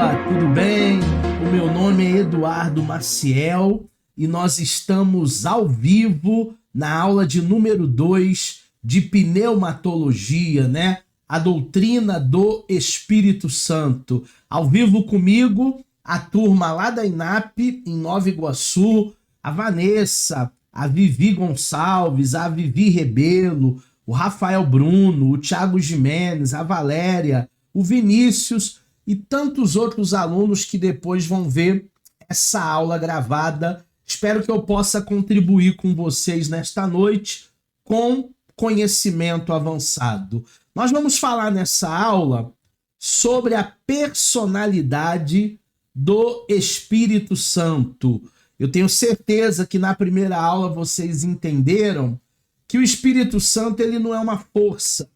pessoa, tudo bem? O meu nome é Eduardo Maciel e nós estamos ao vivo na aula de número 2 de pneumatologia, né? A doutrina do Espírito Santo. Ao vivo comigo, a turma lá da INAP, em Nova Iguaçu, a Vanessa, a Vivi Gonçalves, a Vivi Rebelo, o Rafael Bruno, o Thiago Jimenez, a Valéria, o Vinícius e tantos outros alunos que depois vão ver essa aula gravada. Espero que eu possa contribuir com vocês nesta noite com conhecimento avançado. Nós vamos falar nessa aula sobre a personalidade do Espírito Santo. Eu tenho certeza que na primeira aula vocês entenderam que o Espírito Santo ele não é uma força.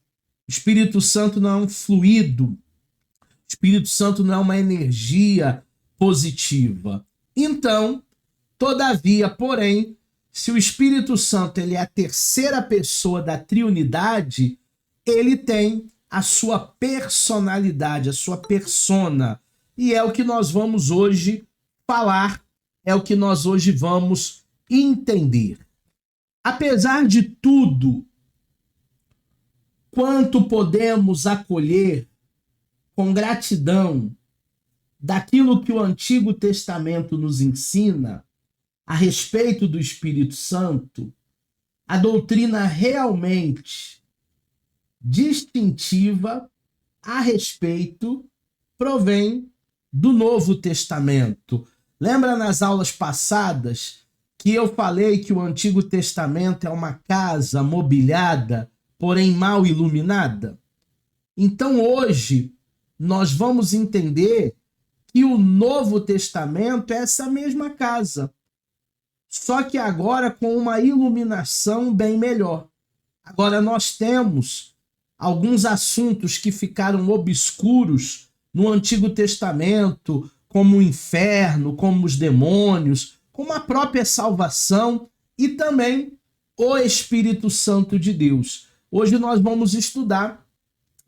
O Espírito Santo não é um fluido. O Espírito Santo não é uma energia positiva. Então, todavia, porém, se o Espírito Santo ele é a terceira pessoa da Trindade, ele tem a sua personalidade, a sua persona. E é o que nós vamos hoje falar, é o que nós hoje vamos entender. Apesar de tudo, quanto podemos acolher com gratidão daquilo que o Antigo Testamento nos ensina a respeito do Espírito Santo, a doutrina realmente distintiva a respeito provém do Novo Testamento. Lembra nas aulas passadas que eu falei que o Antigo Testamento é uma casa mobiliada, porém mal iluminada? Então hoje nós vamos entender que o Novo Testamento é essa mesma casa, só que agora com uma iluminação bem melhor. Agora nós temos alguns assuntos que ficaram obscuros no Antigo Testamento, como o inferno, como os demônios, como a própria salvação e também o Espírito Santo de Deus. Hoje nós vamos estudar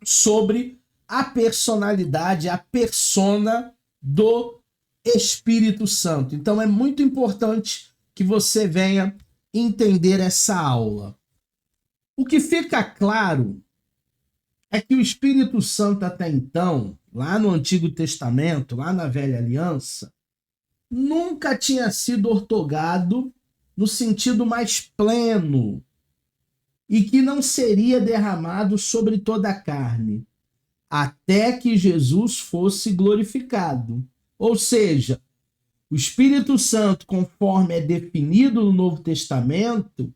sobre a personalidade, a persona do Espírito Santo. Então é muito importante que você venha entender essa aula. O que fica claro é que o Espírito Santo até então, lá no Antigo Testamento, lá na Velha Aliança, nunca tinha sido ortogado no sentido mais pleno e que não seria derramado sobre toda a carne, até que Jesus fosse glorificado. Ou seja, o Espírito Santo, conforme é definido no Novo Testamento,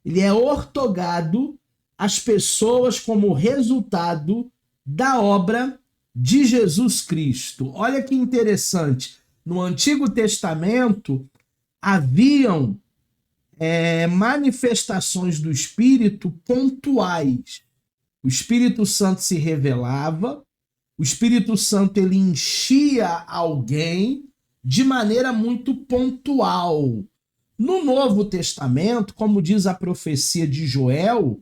ele é ortogado às pessoas como resultado da obra de Jesus Cristo. Olha que interessante. No Antigo Testamento, haviam manifestações do Espírito pontuais. O Espírito Santo se revelava, o Espírito Santo ele enchia alguém de maneira muito pontual. No Novo Testamento, como diz a profecia de Joel,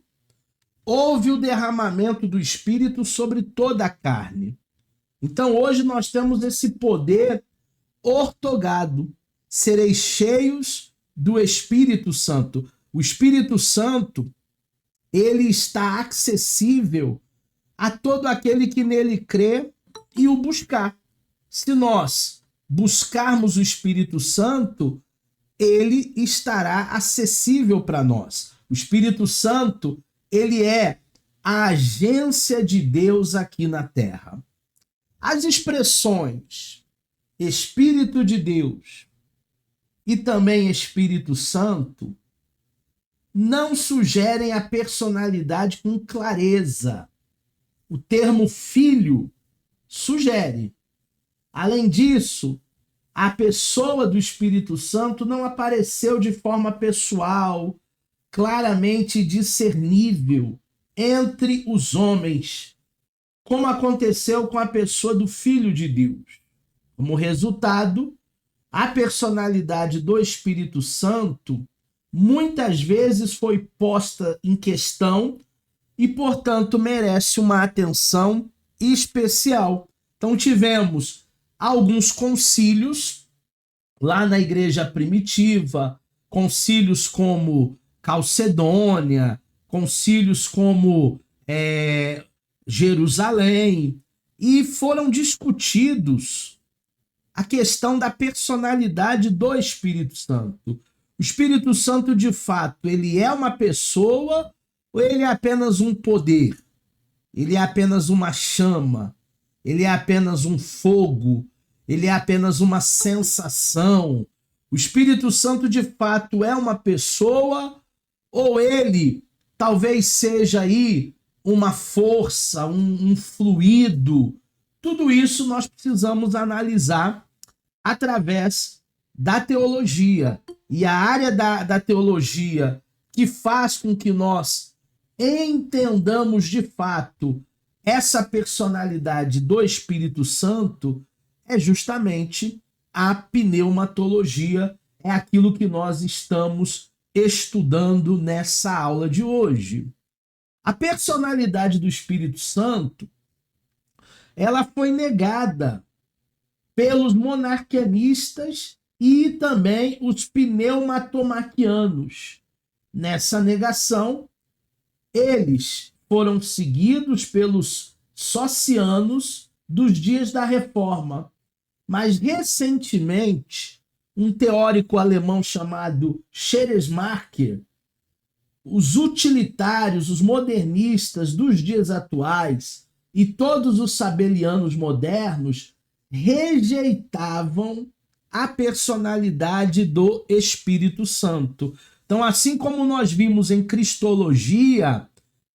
houve o derramamento do Espírito sobre toda a carne. Então hoje nós temos esse poder ortogado. Sereis cheios do Espírito Santo. O Espírito Santo ele está acessível a todo aquele que nele crê e o buscar. Se nós buscarmos o Espírito Santo, ele estará acessível para nós. O Espírito Santo, ele é a agência de Deus aqui na Terra. As expressões Espírito de Deus e também Espírito Santo não sugerem a personalidade com clareza. O termo filho sugere. Além disso, a pessoa do Espírito Santo não apareceu de forma pessoal, claramente discernível entre os homens, como aconteceu com a pessoa do Filho de Deus. Como resultado, a personalidade do Espírito Santo muitas vezes foi posta em questão e, portanto, merece uma atenção especial. Então tivemos há alguns concílios lá na igreja primitiva, concílios como Calcedônia, concílios como Jerusalém, e foram discutidos a questão da personalidade do Espírito Santo. O Espírito Santo, de fato, ele é uma pessoa ou ele é apenas um poder? Ele é apenas uma chama? Ele é apenas um fogo? Ele é apenas uma sensação? O Espírito Santo, de fato, é uma pessoa ou ele talvez seja aí uma força, um fluido? Tudo isso nós precisamos analisar através da teologia. E a área da teologia que faz com que nós entendamos de fato essa personalidade do Espírito Santo é justamente a pneumatologia, é aquilo que nós estamos estudando nessa aula de hoje. A personalidade do Espírito Santo, ela foi negada pelos monarquianistas e também os pneumatomaquianos. Nessa negação, eles foram seguidos pelos socianos dos dias da Reforma. Mas, recentemente, um teórico alemão chamado Scheresmacher, os utilitários, os modernistas dos dias atuais e todos os sabelianos modernos rejeitavam a personalidade do Espírito Santo. Então, assim como nós vimos em Cristologia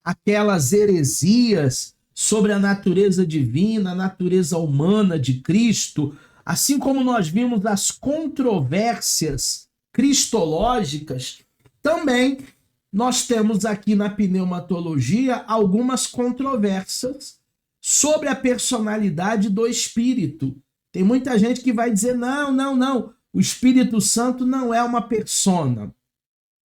aquelas heresias sobre a natureza divina, a natureza humana de Cristo, assim como nós vimos as controvérsias cristológicas, também nós temos aqui na pneumatologia algumas controvérsias sobre a personalidade do Espírito. Tem muita gente que vai dizer, não, o Espírito Santo não é uma persona.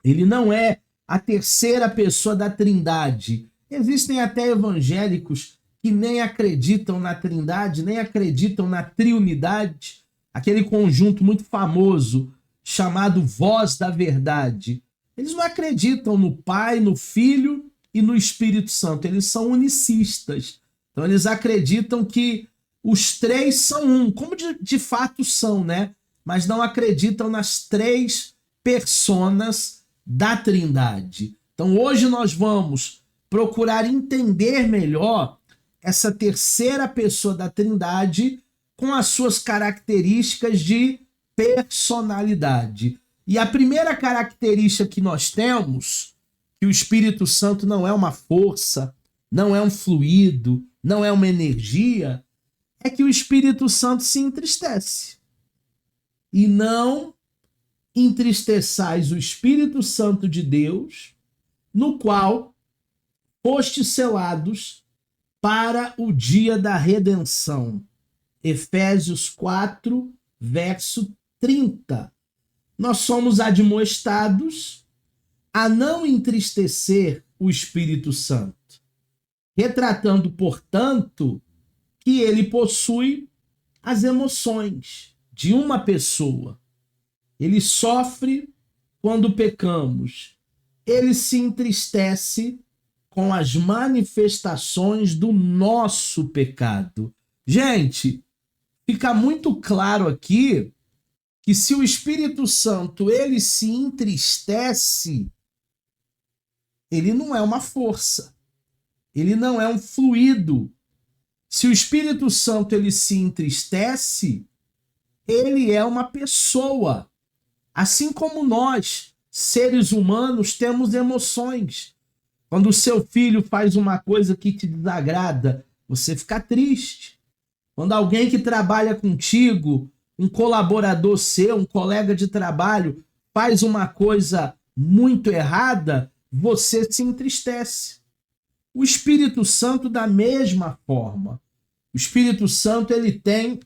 Ele não é a terceira pessoa da Trindade. Existem até evangélicos que nem acreditam na Trindade, nem acreditam na triunidade, aquele conjunto muito famoso chamado Voz da Verdade. Eles não acreditam no Pai, no Filho e no Espírito Santo. Eles são unicistas. Então eles acreditam que os três são um, como de fato são, né? Mas não acreditam nas três personas da Trindade. Então hoje nós vamos procurar entender melhor essa terceira pessoa da Trindade com as suas características de personalidade. E a primeira característica que nós temos, que o Espírito Santo não é uma força, não é um fluido, não é uma energia, é que o Espírito Santo se entristece. E não entristeçais o Espírito Santo de Deus, no qual fostes selados para o dia da redenção. Efésios 4, verso 30. Nós somos admoestados a não entristecer o Espírito Santo, retratando, portanto, que ele possui as emoções de uma pessoa. Ele sofre quando pecamos. Ele se entristece com as manifestações do nosso pecado. Gente, fica muito claro aqui que se o Espírito Santo ele se entristece, ele não é uma força, ele não é um fluido. Se o Espírito Santo ele se entristece, ele é uma pessoa. Assim como nós, seres humanos, temos emoções. Quando o seu filho faz uma coisa que te desagrada, você fica triste. Quando alguém que trabalha contigo, um colaborador seu, um colega de trabalho, faz uma coisa muito errada, você se entristece. O Espírito Santo, da mesma forma. O Espírito Santo, ele tem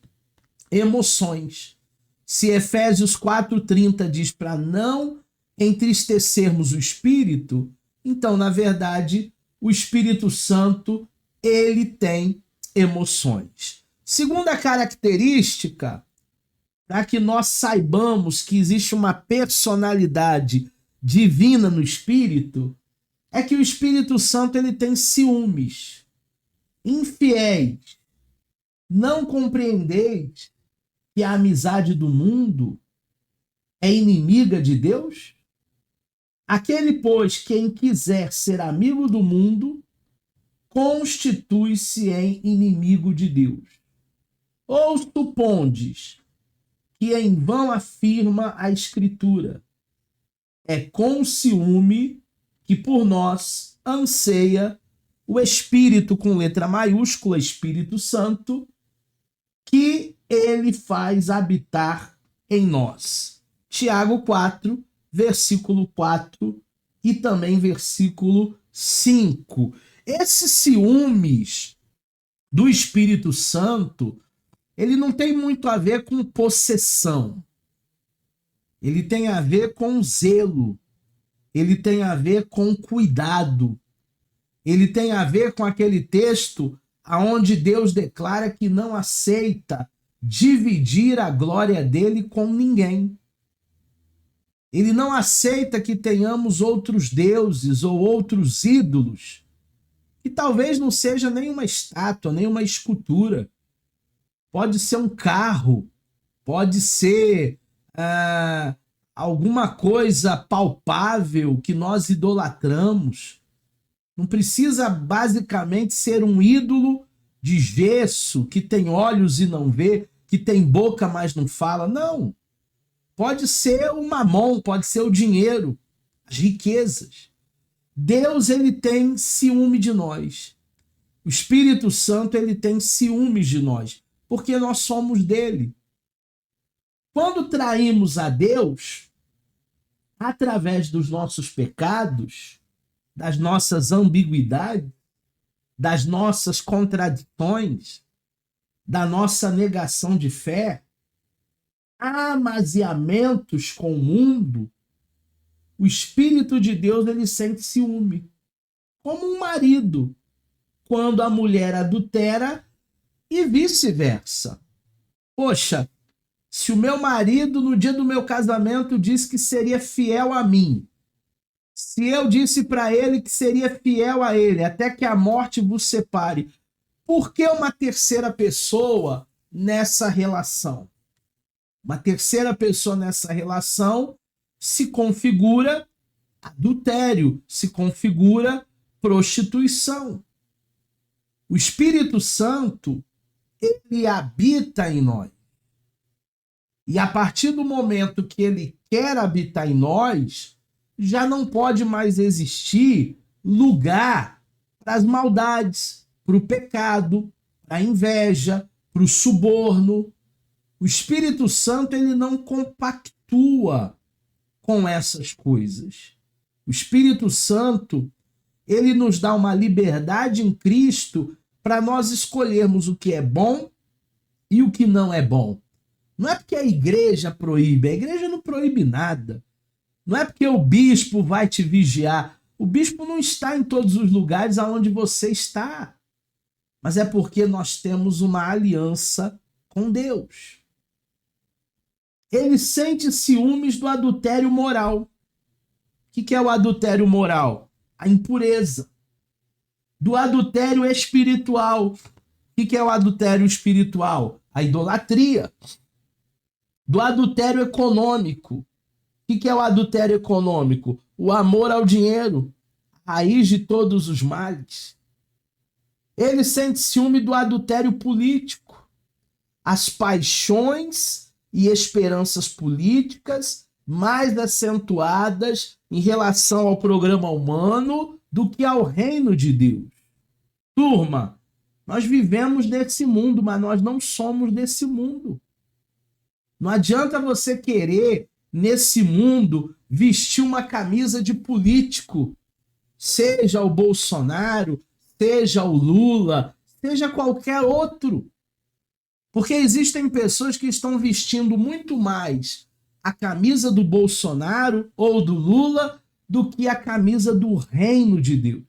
emoções. Se Efésios 4,30 diz para não entristecermos o Espírito, então, na verdade, o Espírito Santo, ele tem emoções. Segunda característica, para que nós saibamos que existe uma personalidade divina no Espírito, é que o Espírito Santo ele tem ciúmes. Infiéis, não compreendeis que a amizade do mundo é inimiga de Deus? Aquele, pois, quem quiser ser amigo do mundo, constitui-se em inimigo de Deus. Ou supondes que em vão afirma a Escritura, é com ciúme que por nós anseia o Espírito, com letra maiúscula, Espírito Santo, que ele faz habitar em nós. Tiago 4, versículo 4 e também versículo 5. Esses ciúmes do Espírito Santo, ele não tem muito a ver com possessão. Ele tem a ver com zelo. Ele tem a ver com cuidado. Ele tem a ver com aquele texto aonde Deus declara que não aceita dividir a glória dele com ninguém. Ele não aceita que tenhamos outros deuses ou outros ídolos, que talvez não seja nem uma estátua, nem uma escultura. Pode ser um carro, pode ser alguma coisa palpável que nós idolatramos. Não precisa basicamente ser um ídolo de gesso que tem olhos e não vê, que tem boca mas não fala. Não. Pode ser o mamon, pode ser o dinheiro, as riquezas. Deus, ele tem ciúme de nós. O Espírito Santo, ele tem ciúmes de nós, porque nós somos dele. Quando traímos a Deus, através dos nossos pecados, das nossas ambiguidades, das nossas contradições, da nossa negação de fé, amaziamentos com o mundo, o Espírito de Deus ele sente ciúme. Como um marido, quando a mulher adultera e vice-versa. Poxa, se o meu marido no dia do meu casamento disse que seria fiel a mim, se eu disse para ele que seria fiel a ele, até que a morte vos separe, por que uma terceira pessoa nessa relação? Uma terceira pessoa nessa relação se configura adultério, se configura prostituição. O Espírito Santo, ele habita em nós. E a partir do momento que ele quer habitar em nós, já não pode mais existir lugar para as maldades, para o pecado, para a inveja, para o suborno. O Espírito Santo, ele não compactua com essas coisas. O Espírito Santo, ele nos dá uma liberdade em Cristo para nós escolhermos o que é bom e o que não é bom. Não é porque a igreja proíbe, a igreja não proíbe nada. Não é porque o bispo vai te vigiar. O bispo não está em todos os lugares aonde você está. Mas é porque nós temos uma aliança com Deus. Ele sente ciúmes do adultério moral. O que é o adultério moral? A impureza. Do adultério espiritual. O que é o adultério espiritual? A idolatria. Do adultério econômico. O que é o adultério econômico? O amor ao dinheiro, a raiz de todos os males. Ele sente ciúme do adultério político. As paixões e esperanças políticas mais acentuadas em relação ao programa humano do que ao reino de Deus. Turma, nós vivemos nesse mundo, mas nós não somos desse mundo. Não adianta você querer, nesse mundo, vestir uma camisa de político, seja o Bolsonaro, seja o Lula, seja qualquer outro. Porque existem pessoas que estão vestindo muito mais a camisa do Bolsonaro ou do Lula do que a camisa do reino de Deus.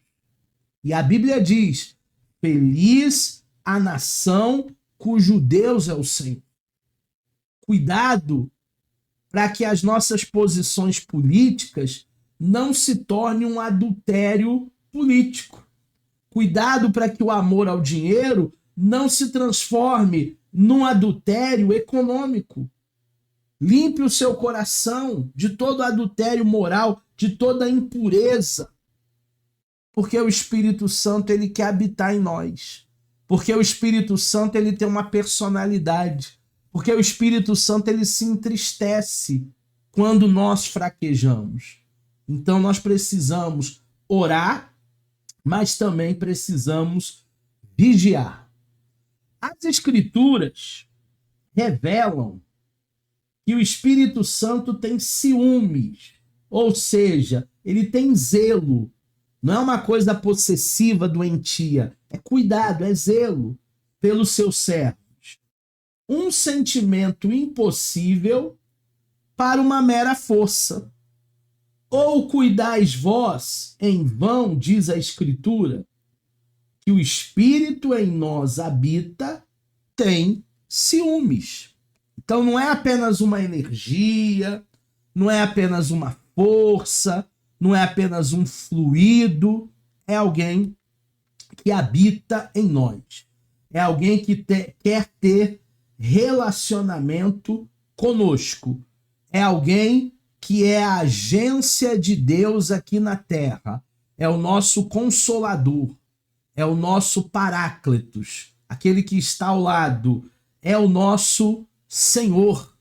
E a Bíblia diz: feliz a nação cujo Deus é o Senhor. Cuidado para que as nossas posições políticas não se tornem um adultério político. Cuidado para que o amor ao dinheiro não se transforme num adultério econômico. Limpe o seu coração de todo adultério moral, de toda impureza. Porque o Espírito Santo, ele quer habitar em nós. Porque o Espírito Santo, ele tem uma personalidade. Porque o Espírito Santo, ele se entristece quando nós fraquejamos. Então nós precisamos orar, mas também precisamos vigiar. As Escrituras revelam que o Espírito Santo tem ciúmes, ou seja, ele tem zelo. Não é uma coisa possessiva, doentia. É cuidado, é zelo pelos seus servos. Um sentimento impossível para uma mera força. Ou cuidais vós em vão, diz a Escritura, que o Espírito em nós habita, tem ciúmes. Então não é apenas uma energia, não é apenas uma força, não é apenas um fluido, é alguém que habita em nós. É alguém que quer ter relacionamento conosco. É alguém que é a agência de Deus aqui na terra. É o nosso consolador. É o nosso paráclitos. Aquele que está ao lado. É o nosso Senhor.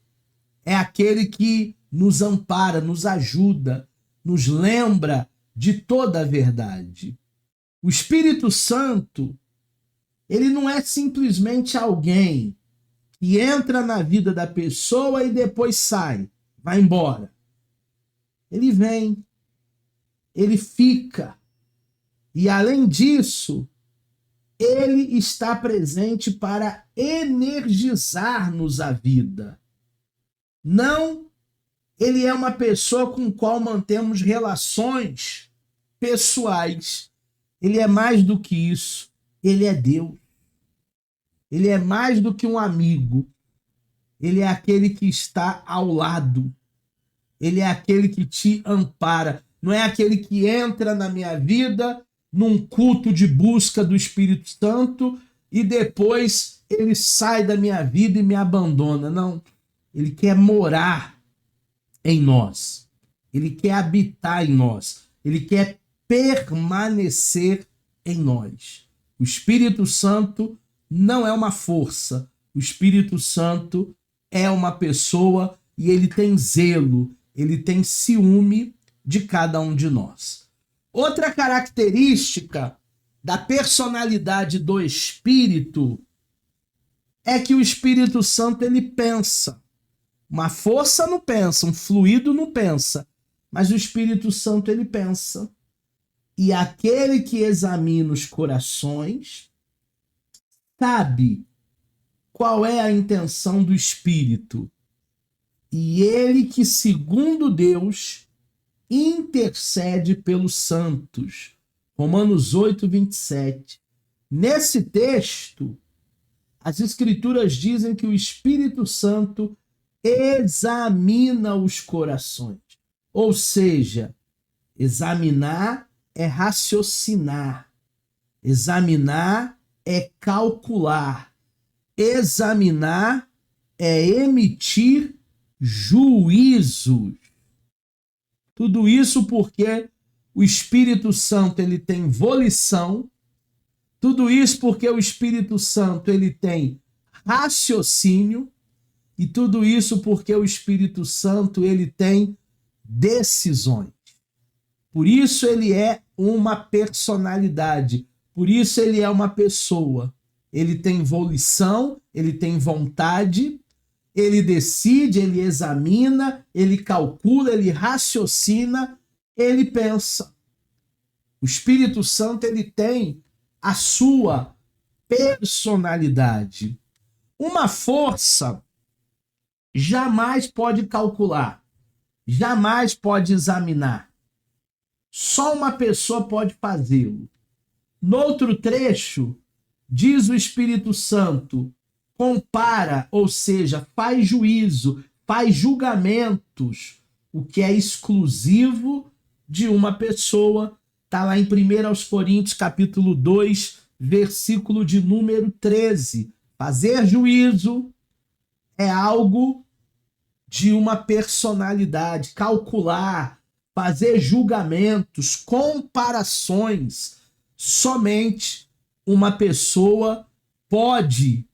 É aquele que nos ampara, nos ajuda, nos lembra de toda a verdade. O Espírito Santo, ele não é simplesmente alguém que entra na vida da pessoa e depois sai, vai embora. Ele vem, ele fica. E além disso, ele está presente para energizar-nos a vida. Não, ele é uma pessoa com qual mantemos relações pessoais. Ele é mais do que isso. Ele é Deus. Ele é mais do que um amigo. Ele é aquele que está ao lado. Ele é aquele que te ampara. Não é aquele que entra na minha vida num culto de busca do Espírito Santo e depois ele sai da minha vida e me abandona. Não. Ele quer morar em nós. Ele quer habitar em nós. Ele quer permanecer em nós. O Espírito Santo não é uma força. O Espírito Santo é uma pessoa e ele tem zelo, ele tem ciúme de cada um de nós. Outra característica da personalidade do Espírito é que o Espírito Santo ele pensa. Uma força não pensa, um fluido não pensa, mas o Espírito Santo ele pensa. E aquele que examina os corações sabe qual é a intenção do Espírito. E ele que, segundo Deus, intercede pelos santos. Romanos 8, 27. Nesse texto, as Escrituras dizem que o Espírito Santo examina os corações. Ou seja, examinar é raciocinar. Examinar é calcular. Examinar é emitir juízos. Tudo isso porque o Espírito Santo ele tem volição. Tudo isso porque o Espírito Santo ele tem raciocínio. E tudo isso porque o Espírito Santo ele tem decisões. Por isso ele é uma personalidade. Por isso ele é uma pessoa. Ele tem volição, ele tem vontade, ele decide, ele examina, ele calcula, ele raciocina, ele pensa. O Espírito Santo ele tem a sua personalidade. Uma força jamais pode calcular, jamais pode examinar. Só uma pessoa pode fazê-lo. No outro trecho, diz o Espírito Santo, compara, ou seja, faz juízo, faz julgamentos, o que é exclusivo de uma pessoa. Está lá em 1 Coríntios, capítulo 2, versículo de número 13. Fazer juízo é algo de uma personalidade, calcular, fazer julgamentos, comparações. Somente uma pessoa pode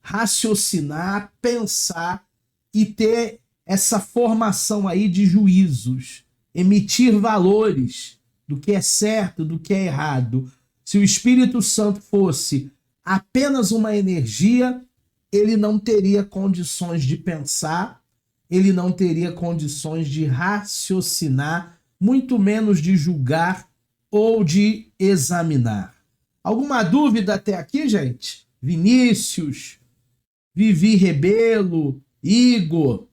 raciocinar, pensar e ter essa formação aí de juízos, emitir valores do que é certo, do que é errado. Se o Espírito Santo fosse apenas uma energia, ele não teria condições de pensar, ele não teria condições de raciocinar, muito menos de julgar ou de examinar. Alguma dúvida até aqui, gente? Vinícius, Vivi Rebelo, Igor,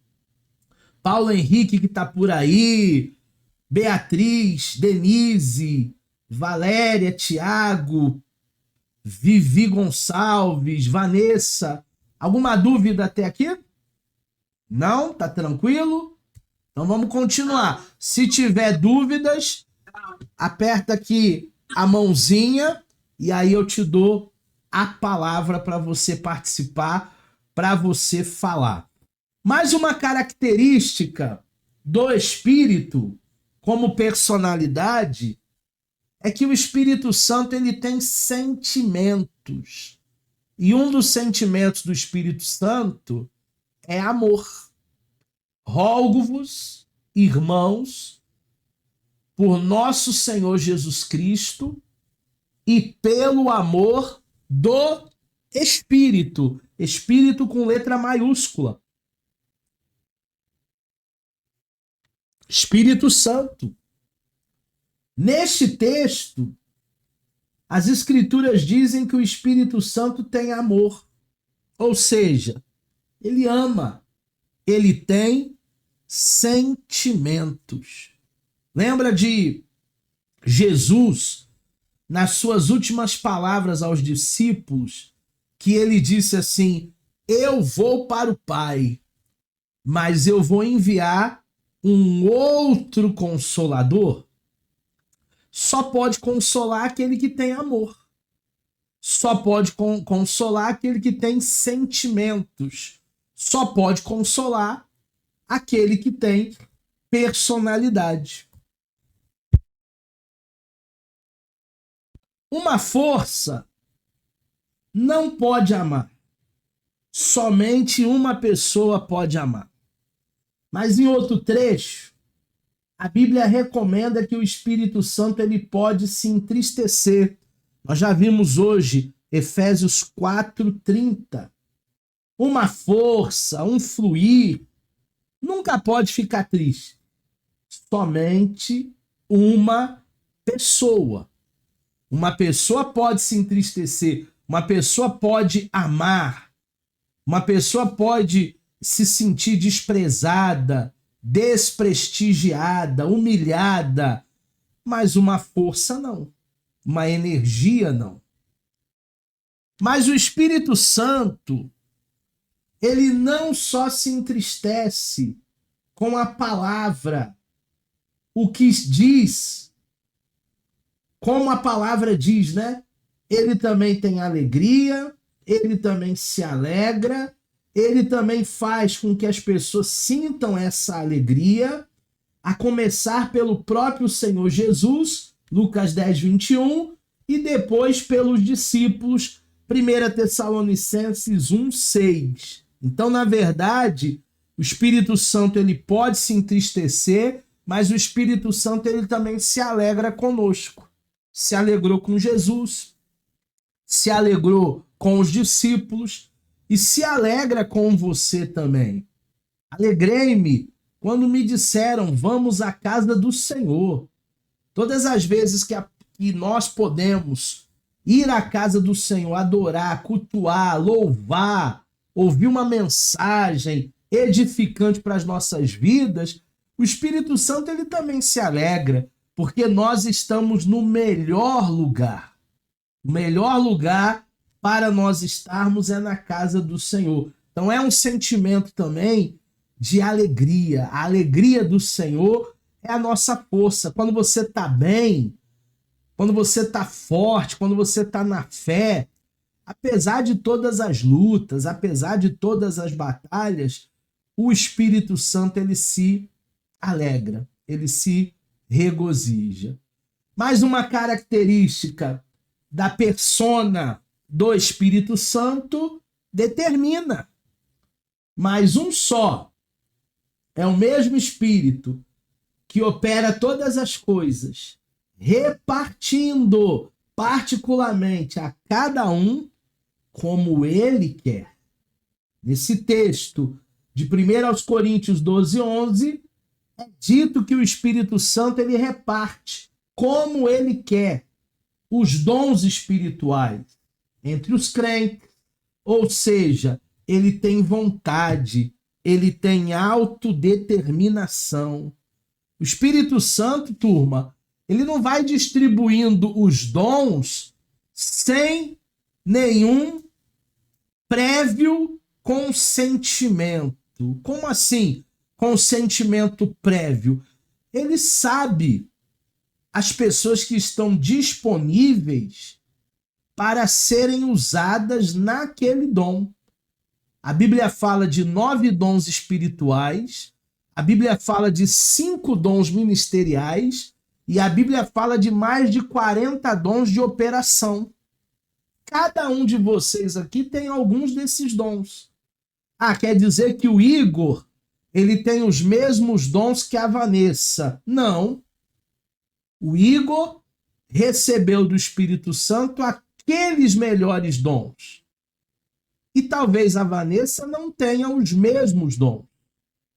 Paulo Henrique que tá por aí, Beatriz, Denise, Valéria, Tiago, Vivi Gonçalves, Vanessa. Alguma dúvida até aqui? Não? Tá tranquilo? Então vamos continuar. Se tiver dúvidas, aperta aqui a mãozinha e aí eu te dou a palavra para você participar, para você falar. Mais uma característica do Espírito como personalidade é que o Espírito Santo ele tem sentimentos. E um dos sentimentos do Espírito Santo é amor. Rogo-vos, irmãos, por nosso Senhor Jesus Cristo e pelo amor do Espírito. Espírito com letra maiúscula. Espírito Santo. Neste texto, as Escrituras dizem que o Espírito Santo tem amor. Ou seja, ele ama. Ele tem sentimentos. Lembra de Jesus, nas suas últimas palavras aos discípulos, que ele disse assim: eu vou para o Pai, mas eu vou enviar um outro consolador. Só pode consolar aquele que tem amor. Só pode consolar aquele que tem sentimentos. Só pode consolar aquele que tem personalidade. Uma força não pode amar. Somente uma pessoa pode amar. Mas em outro trecho, a Bíblia recomenda que o Espírito Santo ele pode se entristecer. Nós já vimos hoje Efésios 4:30. Uma força, um fluir, nunca pode ficar triste. Somente uma pessoa. Uma pessoa pode se entristecer, uma pessoa pode amar, uma pessoa pode se sentir desprezada, desprestigiada, humilhada, mas uma força não, uma energia não. Mas o Espírito Santo, ele não só se entristece com a palavra, o que diz, como a palavra diz, né? Ele também tem alegria, ele também se alegra, ele também faz com que as pessoas sintam essa alegria, a começar pelo próprio Senhor Jesus, Lucas 10:21, e depois pelos discípulos, 1 Tessalonicenses 1:6. Então, na verdade, o Espírito Santo ele pode se entristecer, mas o Espírito Santo ele também se alegra conosco. Se alegrou com Jesus, se alegrou com os discípulos e se alegra com você também. Alegrei-me quando me disseram, vamos à casa do Senhor. Todas as vezes que nós podemos ir à casa do Senhor, adorar, cultuar, louvar, ouvir uma mensagem edificante para as nossas vidas, o Espírito Santo ele também se alegra, porque nós estamos no melhor lugar. O melhor lugar para nós estarmos é na casa do Senhor. Então é um sentimento também de alegria. A alegria do Senhor é a nossa força. Quando você está bem, quando você está forte, quando você está na fé, apesar de todas as lutas, apesar de todas as batalhas, o Espírito Santo ele se alegra, ele se regozija. Mais uma característica da persona do Espírito Santo determina. Mas um só é o mesmo Espírito que opera todas as coisas, repartindo particularmente a cada um como ele quer. Nesse texto de 1 aos Coríntios 12, 11, é dito que o Espírito Santo ele reparte como ele quer os dons espirituais entre os crentes, ou seja, ele tem vontade, ele tem autodeterminação. O Espírito Santo, turma, ele não vai distribuindo os dons sem nenhum prévio consentimento. Como assim? Consentimento prévio. Ele sabe as pessoas que estão disponíveis para serem usadas naquele dom. A Bíblia fala de 9 dons espirituais, a Bíblia fala de 5 dons ministeriais e a Bíblia fala de mais de 40 dons de operação. Cada um de vocês aqui tem alguns desses dons. Quer dizer que o Igor ele tem os mesmos dons que a Vanessa? Não. O Igor recebeu do Espírito Santo aqueles melhores dons. E talvez a Vanessa não tenha os mesmos dons.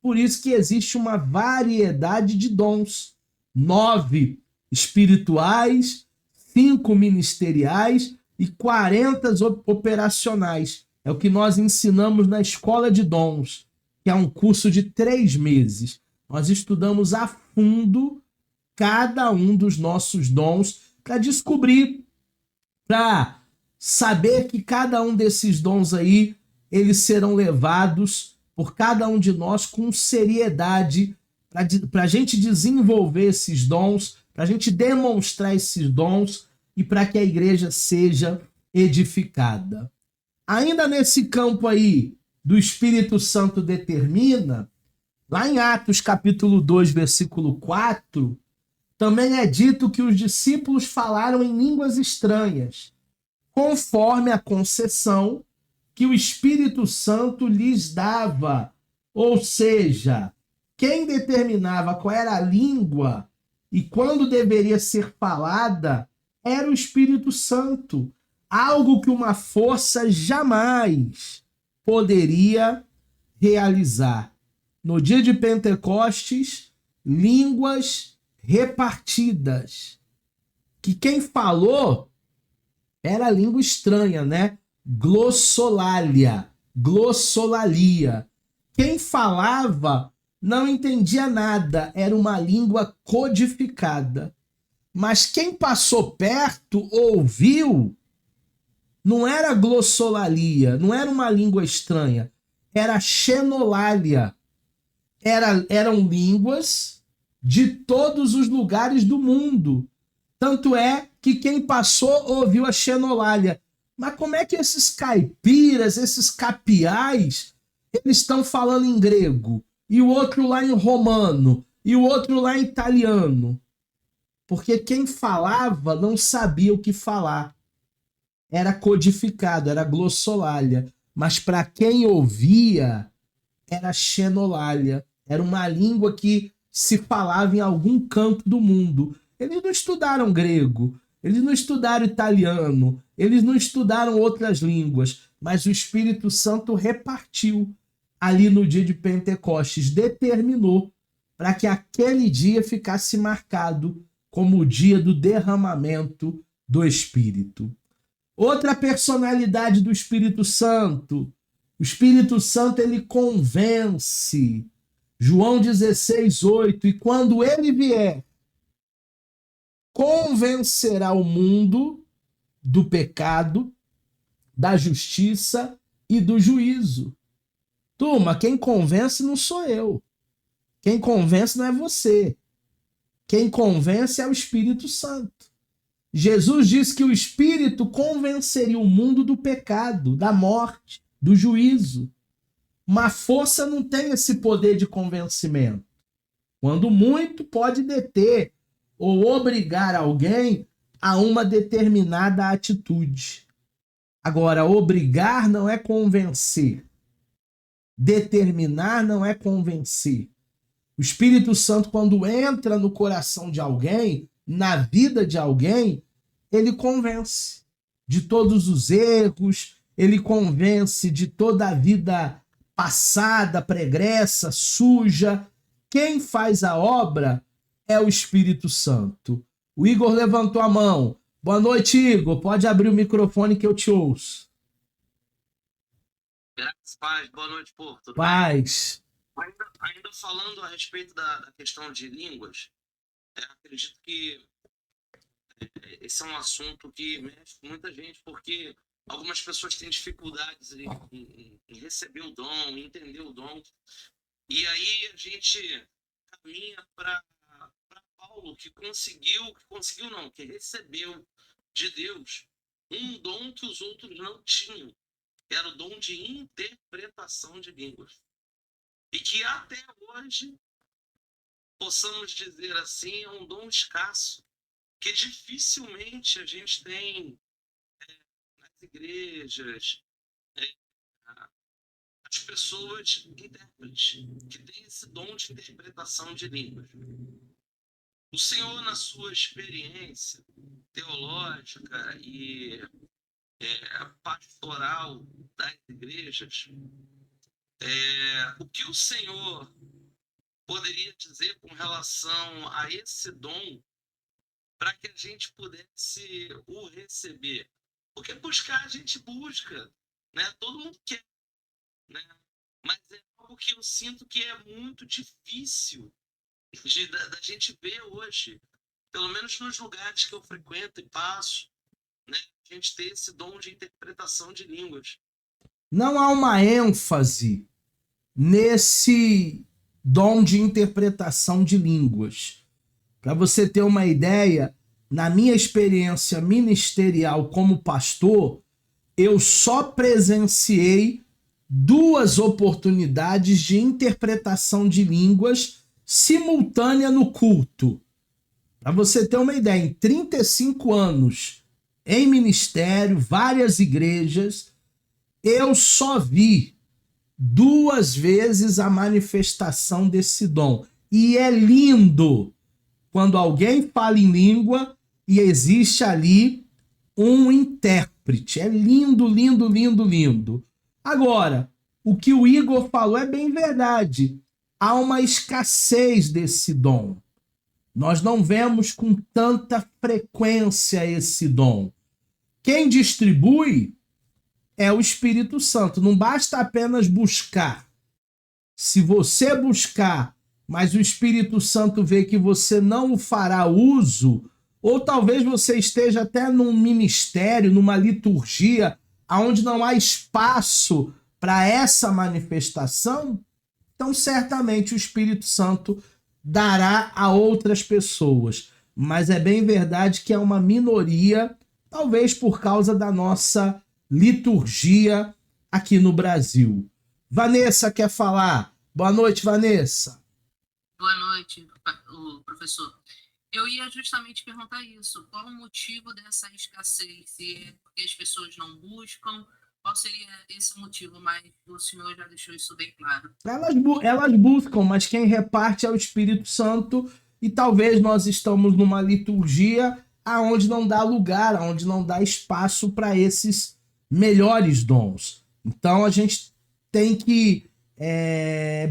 Por isso que existe uma variedade de dons. 9 espirituais, 5 ministeriais e 40 operacionais. É o que nós ensinamos na Escola de Dons, que é um curso de 3 meses. Nós estudamos a fundo cada um dos nossos dons para descobrir, para saber que cada um desses dons aí, eles serão levados por cada um de nós com seriedade para a gente desenvolver esses dons, para a gente demonstrar esses dons e para que a igreja seja edificada. Ainda nesse campo aí do Espírito Santo determina, lá em Atos capítulo 2, versículo 4, também é dito que os discípulos falaram em línguas estranhas, conforme a concessão que o Espírito Santo lhes dava. Ou seja, quem determinava qual era a língua e quando deveria ser falada era o Espírito Santo. Algo que uma força jamais poderia realizar. No dia de Pentecostes, línguas repartidas. Que quem falou era língua estranha, né? Glossolalia. Quem falava não entendia nada, era uma língua codificada. Mas quem passou perto, ouviu, não era glossolalia, não era uma língua estranha, era xenolalia. Eram línguas de todos os lugares do mundo. Tanto é que quem passou ouviu a xenolalia. Mas como é que esses caipiras, esses capiais, eles estão falando em grego? E o outro lá em romano? E o outro lá em italiano? Porque quem falava não sabia o que falar. Era codificado, era glossolalia. Mas para quem ouvia, era xenolalia. Era uma língua que se falava em algum canto do mundo. Eles não estudaram grego, eles não estudaram italiano, eles não estudaram outras línguas, mas o Espírito Santo repartiu ali no dia de Pentecostes, determinou para que aquele dia ficasse marcado como o dia do derramamento do Espírito. Outra personalidade do Espírito Santo. O Espírito Santo, ele convence. João 16, 8. E quando ele vier, convencerá o mundo do pecado, da justiça e do juízo. Turma, quem convence não sou eu. Quem convence não é você. Quem convence é o Espírito Santo. Jesus disse que o Espírito convenceria o mundo do pecado, da morte, do juízo. Uma força não tem esse poder de convencimento. Quando muito, pode deter ou obrigar alguém a uma determinada atitude. Agora, obrigar não é convencer. Determinar não é convencer. O Espírito Santo, quando entra no coração de alguém, na vida de alguém, ele convence de todos os erros, ele convence de toda a vida passada, pregressa, suja. Quem faz a obra é o Espírito Santo. O Igor levantou a mão. Boa noite, Igor. Pode abrir o microfone que eu te ouço. Paz, boa noite, povo. Tudo Paz. bem? Ainda falando a respeito da questão de línguas, acredito que esse é um assunto que mexe com muita gente, porque algumas pessoas têm dificuldades em receber o dom, em entender o dom. E aí a gente caminha para Paulo, que recebeu de Deus um dom que os outros não tinham. Era o dom de interpretação de línguas. E que até hoje, possamos dizer assim, é um dom escasso, que dificilmente a gente tem nas igrejas, as pessoas intérpretes, que têm esse dom de interpretação de línguas. O Senhor, na sua experiência teológica e pastoral das igrejas, o que o Senhor poderia dizer com relação a esse dom para que a gente pudesse o receber? Porque buscar a gente busca, né? Todo mundo quer, né? Mas é algo que eu sinto que é muito difícil da gente ver hoje, pelo menos nos lugares que eu frequento e passo, né? A gente ter esse dom de interpretação de línguas. Não há uma ênfase nesse dom de interpretação de línguas. Para você ter uma ideia, na minha experiência ministerial como pastor, eu só presenciei 2 oportunidades de interpretação de línguas simultânea no culto. Para você ter uma ideia, em 35 anos em ministério, várias igrejas, eu só vi 2 vezes a manifestação desse dom. E é lindo quando alguém fala em língua e existe ali um intérprete. É lindo, lindo, lindo, lindo. Agora, o que o Igor falou é bem verdade. Há uma escassez desse dom. Nós não vemos com tanta frequência esse dom. Quem distribui é o Espírito Santo. Não basta apenas buscar. Se você buscar, mas o Espírito Santo vê que você não o fará uso, ou talvez você esteja até num ministério, numa liturgia, onde não há espaço para essa manifestação, então certamente o Espírito Santo dará a outras pessoas. Mas é bem verdade que é uma minoria, talvez por causa da nossa liturgia aqui no Brasil. Vanessa quer falar? Boa noite, Vanessa. Boa noite, professor. Eu ia justamente perguntar isso. Qual o motivo dessa escassez? Se é porque as pessoas não buscam? Qual seria esse motivo? Mas o senhor já deixou isso bem claro. Elas buscam, mas quem reparte é o Espírito Santo, e talvez nós estamos numa liturgia aonde não dá lugar, aonde não dá espaço para esses melhores dons. Então a gente tem que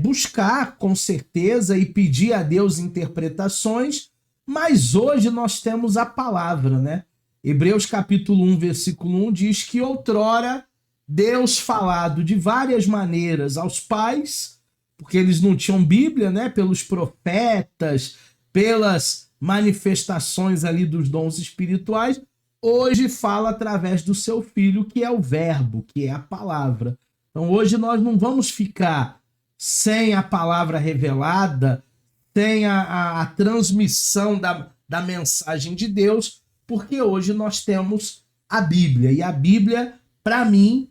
buscar com certeza e pedir a Deus interpretações, mas hoje nós temos a palavra, né? Hebreus capítulo 1, versículo 1 diz que outrora Deus falado de várias maneiras aos pais, porque eles não tinham Bíblia, né? Pelos profetas, pelas manifestações ali dos dons espirituais, hoje fala através do seu Filho, que é o Verbo, que é a palavra. Então hoje nós não vamos ficar sem a palavra revelada, sem a transmissão da mensagem de Deus, porque hoje nós temos a Bíblia. E a Bíblia, para mim,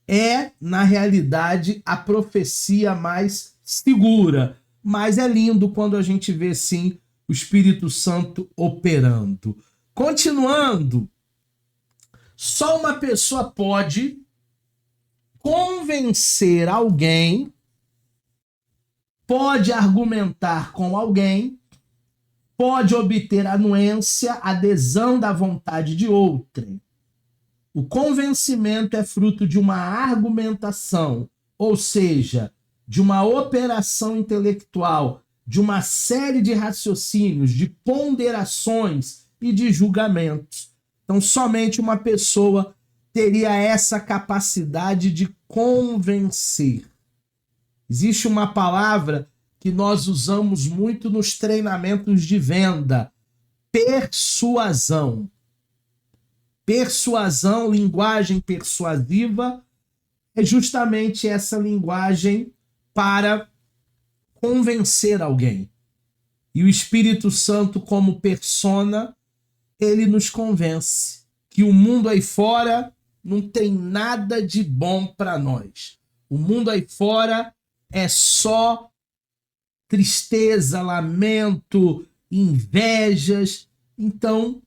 é, na realidade, a profecia mais segura. Mas é lindo quando a gente vê, sim, o Espírito Santo operando. Continuando, só uma pessoa pode convencer alguém, pode argumentar com alguém, pode obter anuência, adesão da vontade de outrem. O convencimento é fruto de uma argumentação, ou seja, de uma operação intelectual, de uma série de raciocínios, de ponderações e de julgamentos. Então, somente uma pessoa teria essa capacidade de convencer. Existe uma palavra que nós usamos muito nos treinamentos de venda: persuasão. Persuasão, linguagem persuasiva, é justamente essa linguagem para convencer alguém. E o Espírito Santo, como persona, ele nos convence que o mundo aí fora não tem nada de bom para nós. O mundo aí fora é só tristeza, lamento, invejas. Então,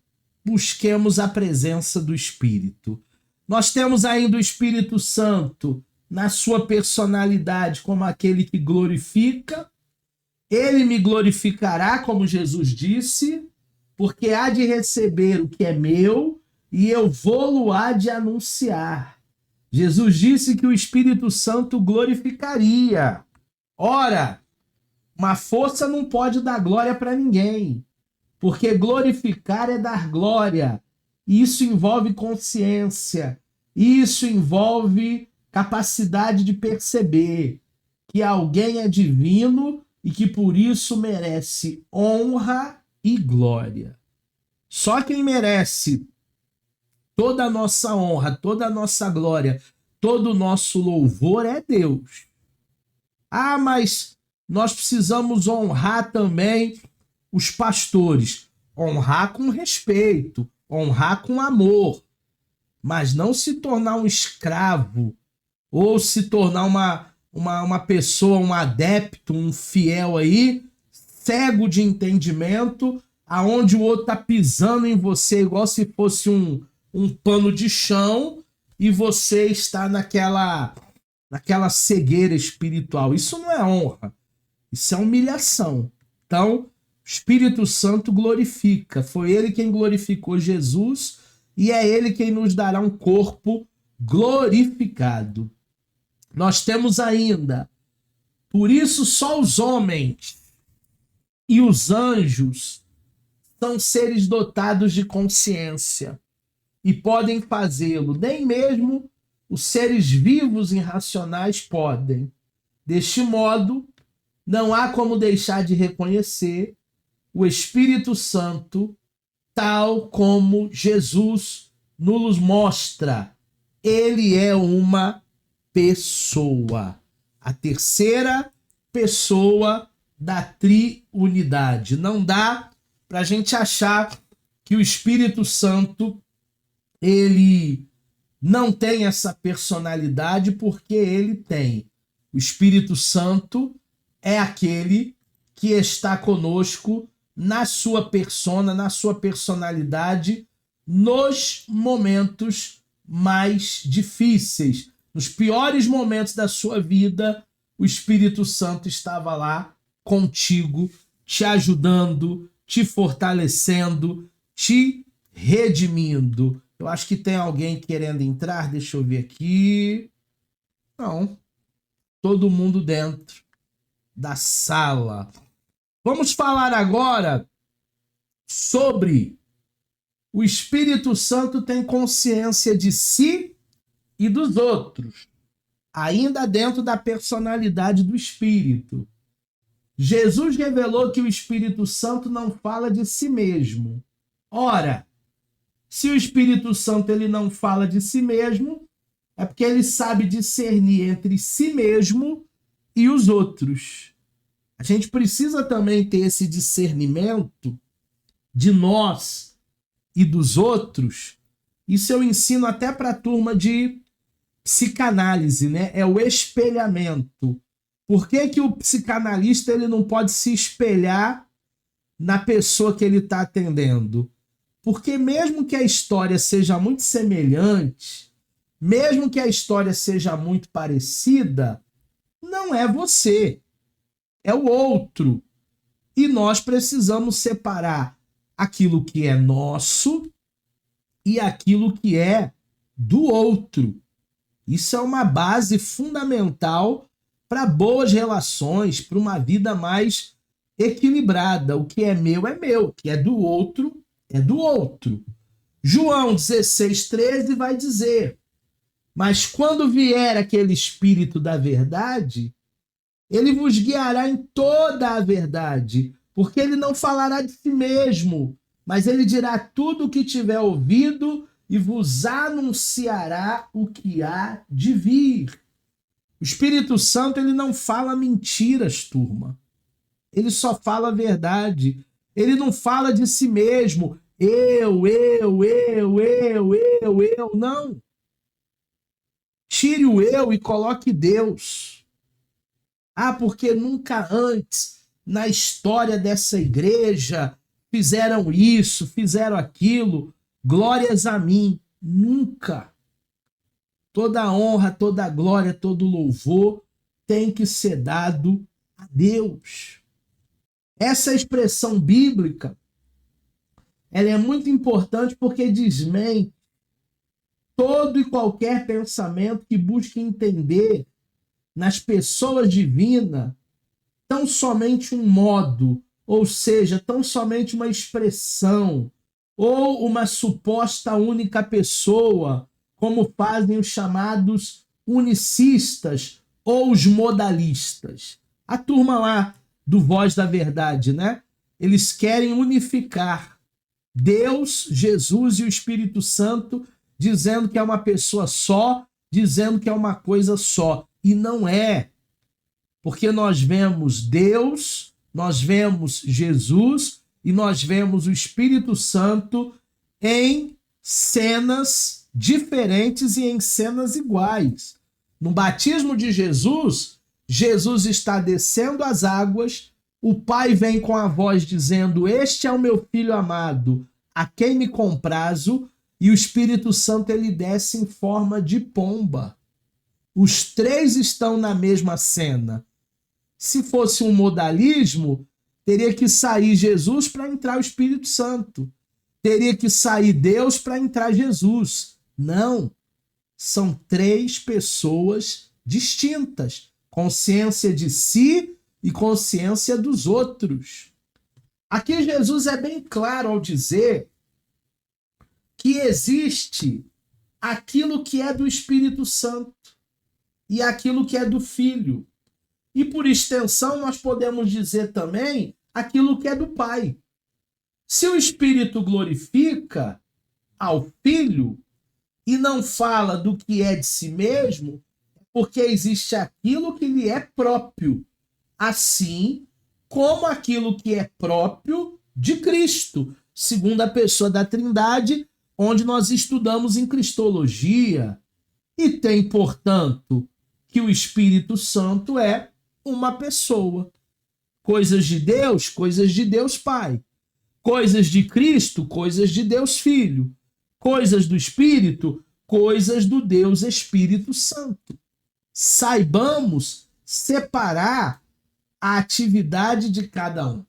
busquemos a presença do Espírito. Nós temos ainda o Espírito Santo na sua personalidade como aquele que glorifica. Ele me glorificará, como Jesus disse, porque há de receber o que é meu e eu vou-lo há de anunciar. Jesus disse que o Espírito Santo glorificaria. Ora, uma força não pode dar glória para ninguém, porque glorificar é dar glória. Isso envolve consciência, isso envolve capacidade de perceber que alguém é divino e que por isso merece honra e glória. Só quem merece toda a nossa honra, toda a nossa glória, todo o nosso louvor é Deus. Ah, mas nós precisamos honrar também os pastores. Honrar com respeito, honrar com amor, mas não se tornar um escravo ou se tornar uma pessoa, um adepto, um fiel aí, cego de entendimento, aonde o outro está pisando em você igual se fosse um pano de chão e você está naquela cegueira espiritual. Isso não é honra, isso é humilhação. Então, o Espírito Santo glorifica. Foi ele quem glorificou Jesus e é ele quem nos dará um corpo glorificado. Nós temos ainda, por isso só os homens e os anjos são seres dotados de consciência e podem fazê-lo. Nem mesmo os seres vivos e irracionais podem. Deste modo, não há como deixar de reconhecer o Espírito Santo tal como Jesus nos mostra. Ele é uma pessoa, a terceira pessoa da triunidade. Não dá para a gente achar que o Espírito Santo ele não tem essa personalidade, porque ele tem. O Espírito Santo é aquele que está conosco na sua persona, na sua personalidade, nos momentos mais difíceis. Nos piores momentos da sua vida, o Espírito Santo estava lá contigo, te ajudando, te fortalecendo, te redimindo. Eu acho que tem alguém querendo entrar, deixa eu ver aqui. Não, todo mundo dentro da sala. Vamos falar agora sobre o Espírito Santo tem consciência de si e dos outros, ainda dentro da personalidade do Espírito. Jesus revelou que o Espírito Santo não fala de si mesmo. Ora, Se o Espírito Santo ele não fala de si mesmo, é porque ele sabe discernir entre si mesmo e os outros. A gente precisa também ter esse discernimento de nós e dos outros. Isso eu ensino até para a turma de psicanálise, né? É o espelhamento. Por que que o psicanalista ele não pode se espelhar na pessoa que ele está atendendo? Porque mesmo que a história seja muito semelhante, mesmo que a história seja muito parecida, não é você, é o outro. E nós precisamos separar aquilo que é nosso e aquilo que é do outro. Isso é uma base fundamental para boas relações, para uma vida mais equilibrada. O que é meu, o que é do outro, é do outro. João 16,13 vai dizer: mas quando vier aquele Espírito da verdade, ele vos guiará em toda a verdade, porque ele não falará de si mesmo, mas ele dirá tudo o que tiver ouvido e vos anunciará o que há de vir. O Espírito Santo ele não fala mentiras, turma. Ele só fala a verdade. Ele não fala de si mesmo. Eu. Não. Tire o eu e coloque Deus. Ah, porque nunca antes, na história dessa igreja, fizeram isso, fizeram aquilo. Glórias a mim. Nunca. Toda honra, toda glória, todo louvor tem que ser dado a Deus. Essa expressão bíblica, ela é muito importante porque desmente todo e qualquer pensamento que busque entender nas pessoas divinas tão somente um modo, ou seja, tão somente uma expressão, ou uma suposta única pessoa, como fazem os chamados unicistas ou os modalistas. A turma lá do Voz da Verdade, né? Eles querem unificar Deus, Jesus e o Espírito Santo, dizendo que é uma pessoa só, dizendo que é uma coisa só. E não é. Porque nós vemos Deus, nós vemos Jesus e nós vemos o Espírito Santo em cenas diferentes e em cenas iguais. No batismo de Jesus, Jesus está descendo as águas, o Pai vem com a voz dizendo: este é o meu Filho amado, a quem me comprazo, e o Espírito Santo ele desce em forma de pomba. Os três estão na mesma cena. Se fosse um modalismo, teria que sair Jesus para entrar o Espírito Santo. Teria que sair Deus para entrar Jesus. Não. São três pessoas distintas. Consciência de si e consciência dos outros. Aqui Jesus é bem claro ao dizer que existe aquilo que é do Espírito Santo e aquilo que é do Filho. E por extensão nós podemos dizer também aquilo que é do Pai. Se o Espírito glorifica ao Filho e não fala do que é de si mesmo, porque existe aquilo que lhe é próprio, assim como aquilo que é próprio de Cristo, segunda pessoa da Trindade, onde nós estudamos em Cristologia. E tem, portanto, que o Espírito Santo é uma pessoa. Coisas de Deus Pai. Coisas de Cristo, coisas de Deus Filho. Coisas do Espírito, coisas do Deus Espírito Santo. Saibamos separar a atividade de cada um.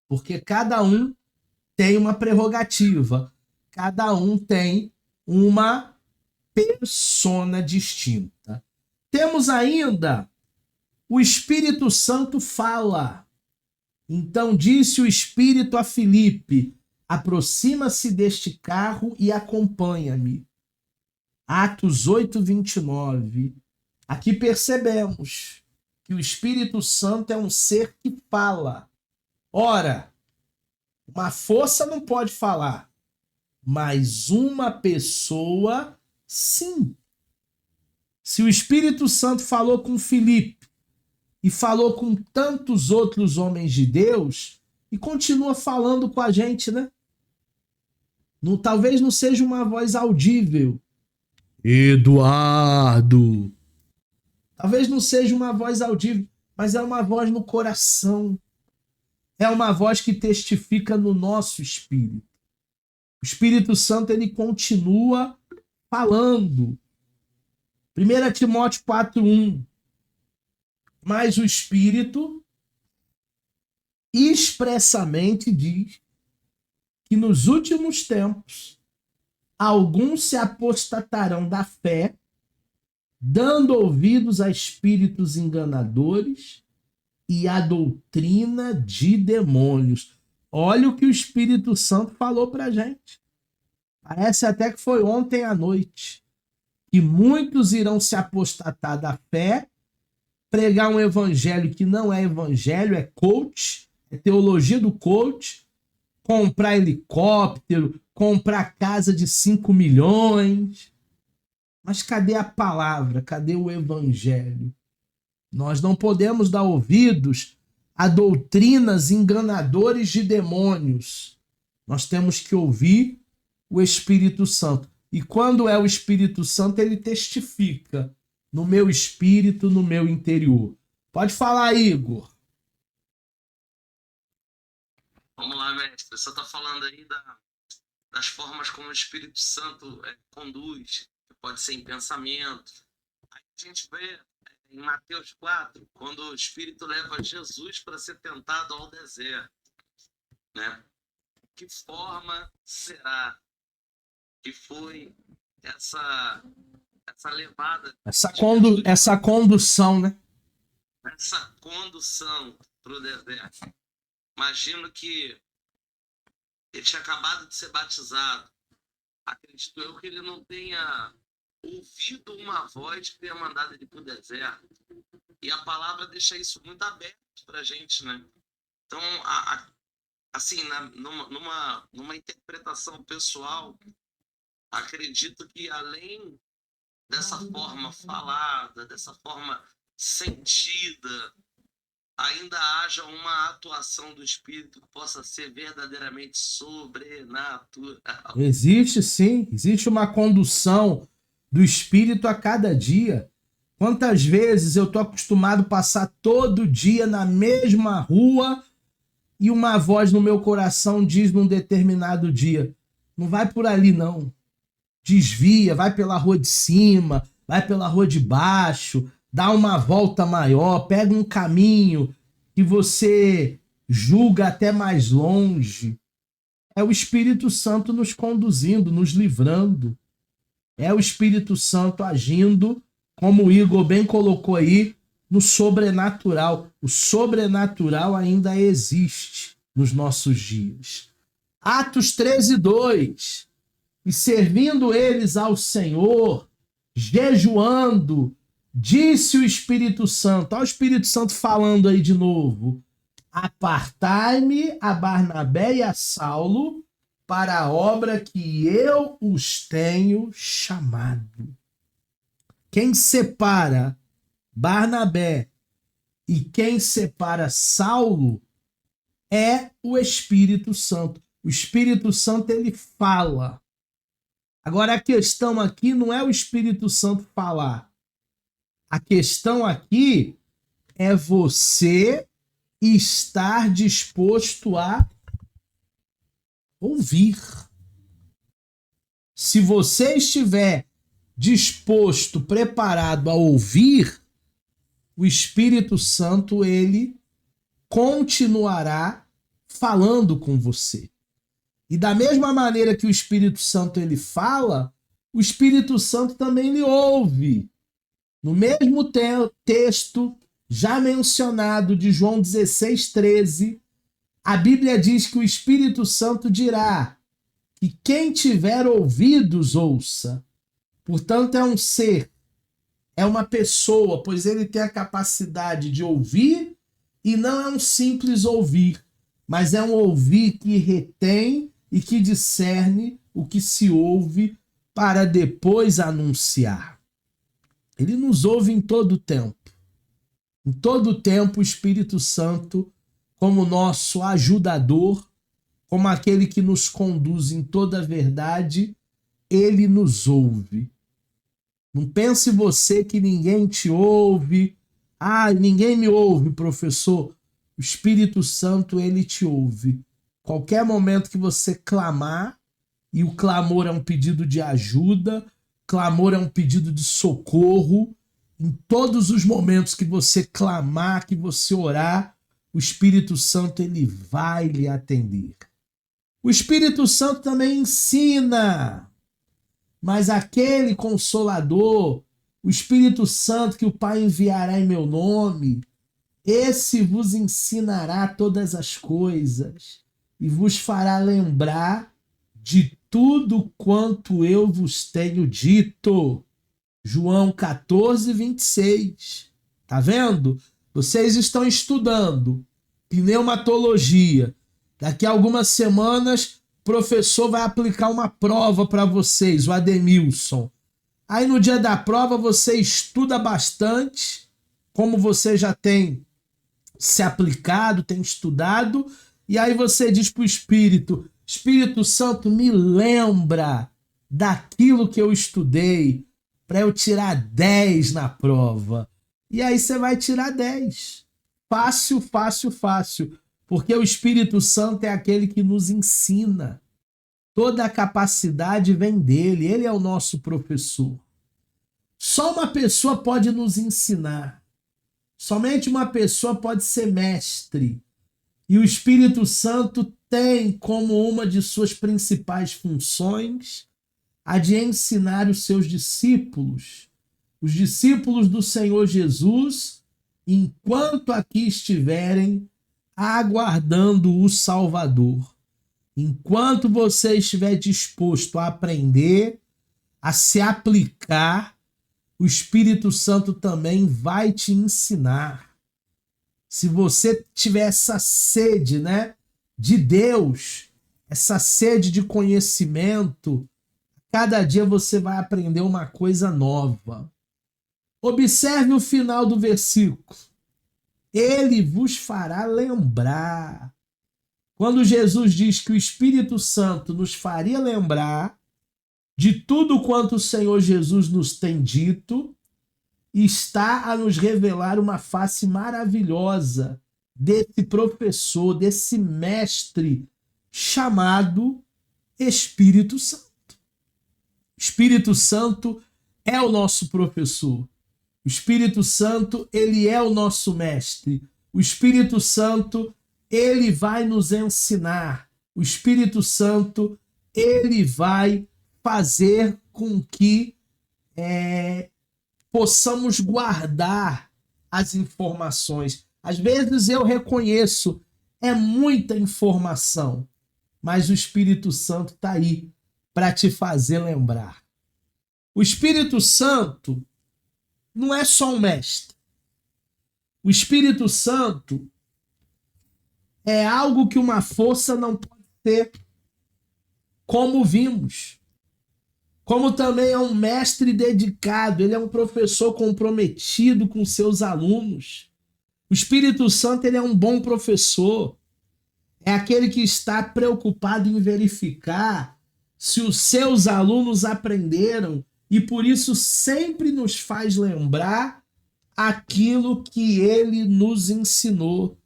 Porque cada um tem uma prerrogativa. Cada um tem uma persona distinta. Temos ainda o Espírito Santo fala. Então disse o Espírito a Filipe: aproxima-se deste carro e acompanha-me. Atos 8:29. Aqui percebemos que o Espírito Santo é um ser que fala. Ora, uma força não pode falar. mas uma pessoa, sim. Se o Espírito Santo falou com Filipe e falou com tantos outros homens de Deus, e continua falando com a gente, né? Não, talvez não seja uma voz audível. Eduardo. Talvez não seja uma voz audível, mas é uma voz no coração. É uma voz que testifica no nosso espírito. O Espírito Santo, ele continua falando. 1 Timóteo 4:1. Mas o Espírito expressamente diz que nos últimos tempos alguns se apostatarão da fé, dando ouvidos a espíritos enganadores e a doutrina de demônios. Olha o que o Espírito Santo falou pra gente. Parece até que foi ontem à noite. Que muitos irão se apostatar da fé, pregar um evangelho que não é evangelho, é coach, é teologia do coach, comprar helicóptero, comprar casa de 5 milhões. Mas cadê a palavra? Cadê o evangelho? Nós não podemos dar ouvidos a doutrinas enganadores de demônios. Nós temos que ouvir o Espírito Santo. E quando é o Espírito Santo, ele testifica no meu espírito, no meu interior. Pode falar, Igor. Vamos lá, mestre. Você está falando aí das formas como o Espírito Santo conduz, que pode ser em pensamento. Aí a gente vê em Mateus 4, quando o Espírito leva Jesus para ser tentado ao deserto, né? Que forma será que foi essa levada? Essa condução, né? Essa condução para o deserto. Imagino que ele tinha acabado de ser batizado. Acredito eu que ele não tenha ouvido uma voz que tenha mandado ele para o deserto. E a palavra deixa isso muito aberto para a gente, né? Então, assim, numa interpretação pessoal, acredito que além dessa forma falada, dessa forma sentida, ainda haja uma atuação do Espírito que possa ser verdadeiramente sobrenatural. Existe sim, existe uma condução do Espírito a cada dia. Quantas vezes eu tô acostumado a passar todo dia na mesma rua e uma voz no meu coração diz num determinado dia, não vai por ali não. Desvia, vai pela rua de cima, vai pela rua de baixo, dá uma volta maior, pega um caminho que você julga até mais longe. É o Espírito Santo nos conduzindo, nos livrando. É o Espírito Santo agindo, como o Igor bem colocou aí, no sobrenatural. O sobrenatural ainda existe nos nossos dias. Atos 13:2. E servindo eles ao Senhor, jejuando, disse o Espírito Santo, olha o Espírito Santo falando aí de novo, apartai-me a Barnabé e a Saulo para a obra que eu os tenho chamado. Quem separa Barnabé e quem separa Saulo é o Espírito Santo. O Espírito Santo, ele fala. Agora, a questão aqui não é o Espírito Santo falar. A questão aqui é você estar disposto a ouvir. Se você estiver disposto, preparado a ouvir, o Espírito Santo, ele continuará falando com você. E da mesma maneira que o Espírito Santo ele fala, o Espírito Santo também lhe ouve. No mesmo texto já mencionado de João 16:13, a Bíblia diz que o Espírito Santo dirá que quem tiver ouvidos ouça. Portanto, é um ser, é uma pessoa, pois ele tem a capacidade de ouvir e não é um simples ouvir, mas é um ouvir que retém e que discerne o que se ouve para depois anunciar. Ele nos ouve em todo o tempo. Em todo o tempo, o Espírito Santo, como nosso ajudador, como aquele que nos conduz em toda a verdade, ele nos ouve. Não pense você que ninguém te ouve. Ah, ninguém me ouve, professor. O Espírito Santo, ele te ouve. Qualquer momento que você clamar, e o clamor é um pedido de ajuda, clamor é um pedido de socorro, em todos os momentos que você clamar, que você orar, o Espírito Santo, ele vai lhe atender. O Espírito Santo também ensina, mas aquele Consolador, o Espírito Santo que o Pai enviará em meu nome, esse vos ensinará todas as coisas e vos fará lembrar de tudo quanto eu vos tenho dito. João 14, 26. Tá vendo? Vocês estão estudando pneumatologia. Daqui a algumas semanas, o professor vai aplicar uma prova para vocês, o Ademilson. Aí no dia da prova você estuda bastante, como você já tem se aplicado, tem estudado, e aí você diz para o Espírito: Espírito Santo, me lembra daquilo que eu estudei para eu tirar 10 na prova. E aí você vai tirar 10. Fácil, fácil, fácil. Porque o Espírito Santo é aquele que nos ensina. Toda a capacidade vem dele. Ele é o nosso professor. Só uma pessoa pode nos ensinar. Somente uma pessoa pode ser mestre. E o Espírito Santo tem como uma de suas principais funções a de ensinar os seus discípulos, os discípulos do Senhor Jesus, enquanto aqui estiverem aguardando o Salvador. Enquanto você estiver disposto a aprender, a se aplicar, o Espírito Santo também vai te ensinar. Se você tiver essa sede, de Deus, essa sede de conhecimento, cada dia você vai aprender uma coisa nova. Observe o final do versículo. Ele vos fará lembrar. Quando Jesus diz que o Espírito Santo nos faria lembrar de tudo quanto o Senhor Jesus nos tem dito, está a nos revelar uma face maravilhosa desse professor, desse mestre chamado Espírito Santo. Espírito Santo é o nosso professor. O Espírito Santo, ele é o nosso mestre. O Espírito Santo, ele vai nos ensinar. O Espírito Santo, ele vai fazer com que possamos guardar as informações. Às vezes eu reconheço, é muita informação, mas o Espírito Santo está aí para te fazer lembrar. O Espírito Santo não é só um mestre. O Espírito Santo é algo que uma força não pode ter, como vimos. Como também é um mestre dedicado, ele é um professor comprometido com seus alunos. O Espírito Santo, ele é um bom professor. É aquele que está preocupado em verificar se os seus alunos aprenderam e por isso sempre nos faz lembrar aquilo que ele nos ensinou.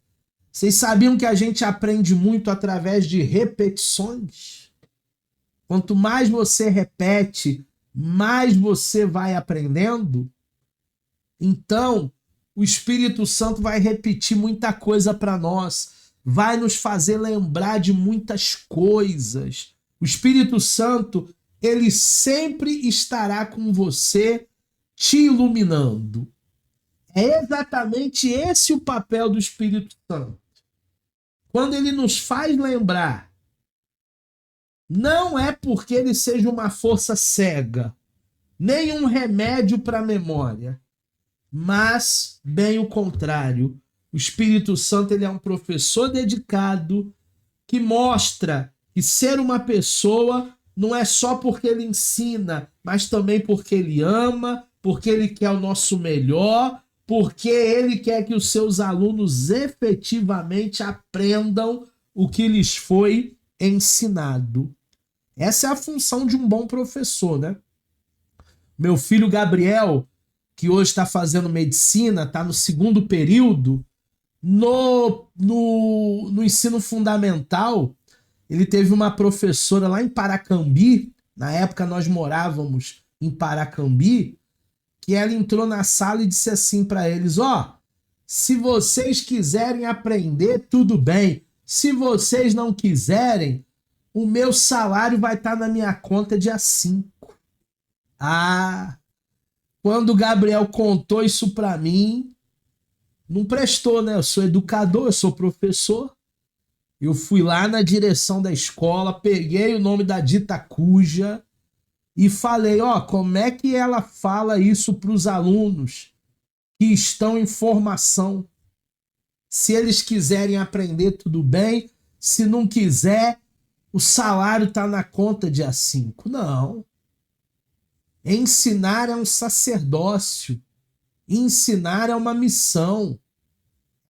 Vocês sabiam que a gente aprende muito através de repetições? Quanto mais você repete, mais você vai aprendendo. Então, o Espírito Santo vai repetir muita coisa para nós, vai nos fazer lembrar de muitas coisas. O Espírito Santo, ele sempre estará com você, te iluminando. É exatamente esse o papel do Espírito Santo. Quando ele nos faz lembrar, não é porque ele seja uma força cega, nem um remédio para a memória, mas bem o contrário. O Espírito Santo, ele é um professor dedicado que mostra que ser uma pessoa não é só porque ele ensina, mas também porque ele ama, porque ele quer o nosso melhor, porque ele quer que os seus alunos efetivamente aprendam o que lhes foi ensinado. Essa é a função de um bom professor, né? Meu filho Gabriel, que hoje está fazendo medicina, está no 2º período, no ensino fundamental, ele teve uma professora lá em Paracambi, na época nós morávamos em Paracambi, que ela entrou na sala e disse assim para eles, se vocês quiserem aprender, tudo bem. Se vocês não quiserem, o meu salário vai estar na minha conta dia 5. Quando o Gabriel contou isso para mim, não prestou, né? Eu sou educador, eu sou professor. Eu fui lá na direção da escola, peguei o nome da dita cuja e falei, como é que ela fala isso para os alunos que estão em formação? Se eles quiserem aprender, tudo bem. Se não quiser, o salário está na conta dia 5. Não. Ensinar é um sacerdócio. Ensinar é uma missão.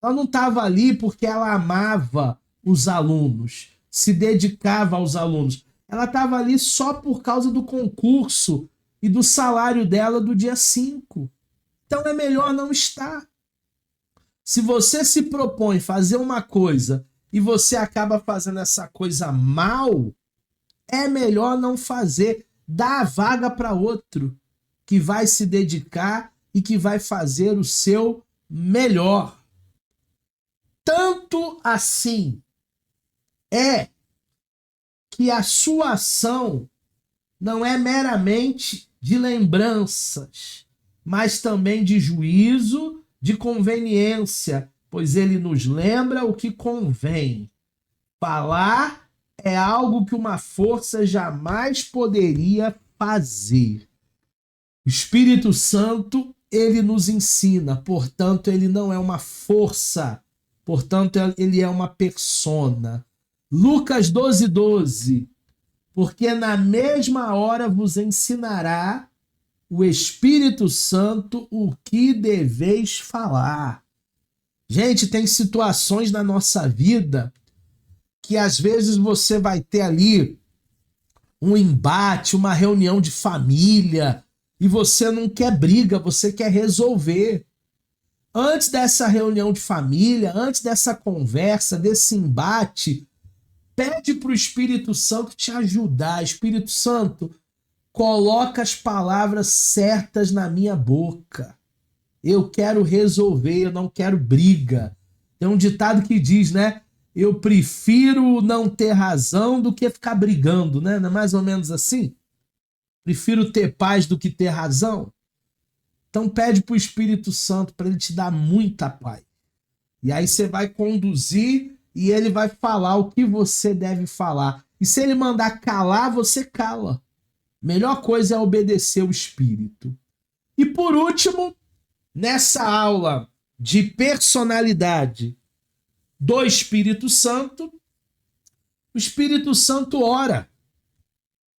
Ela não estava ali porque ela amava os alunos, se dedicava aos alunos. Ela estava ali só por causa do concurso e do salário dela do dia 5. Então é melhor não estar. Se você se propõe fazer uma coisa e você acaba fazendo essa coisa mal, é melhor não fazer. Dá a vaga para outro que vai se dedicar e que vai fazer o seu melhor. Tanto assim é que a sua ação não é meramente de lembranças, mas também de juízo, de conveniência, pois ele nos lembra o que convém. Falar é algo que uma força jamais poderia fazer. O Espírito Santo, ele nos ensina, portanto, ele não é uma força, portanto, ele é uma persona. Lucas 12:12, porque na mesma hora vos ensinará o Espírito Santo o que deveis falar. Gente, tem situações na nossa vida que às vezes você vai ter ali um embate, uma reunião de família, e você não quer briga, você quer resolver. Antes dessa reunião de família, antes dessa conversa, desse embate, pede para o Espírito Santo te ajudar. Espírito Santo, coloca as palavras certas na minha boca. Eu quero resolver, eu não quero briga. Tem um ditado que diz, né? Eu prefiro não ter razão do que ficar brigando, né? Não é mais ou menos assim? Prefiro ter paz do que ter razão. Então pede para o Espírito Santo para ele te dar muita paz. E aí você vai conduzir e ele vai falar o que você deve falar. E se ele mandar calar, você cala. Melhor coisa é obedecer o Espírito. E por último, nessa aula de personalidade do Espírito Santo, o Espírito Santo ora.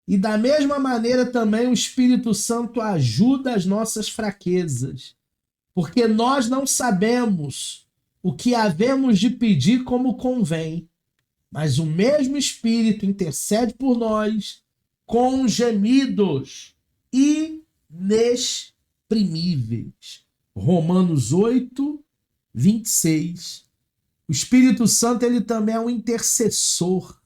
E da mesma maneira também o Espírito Santo ajuda as nossas fraquezas. Porque nós não sabemos o que havemos de pedir como convém. Mas o mesmo Espírito intercede por nós com gemidos inexprimíveis. Romanos 8:26. O Espírito Santo, ele também é um intercessor.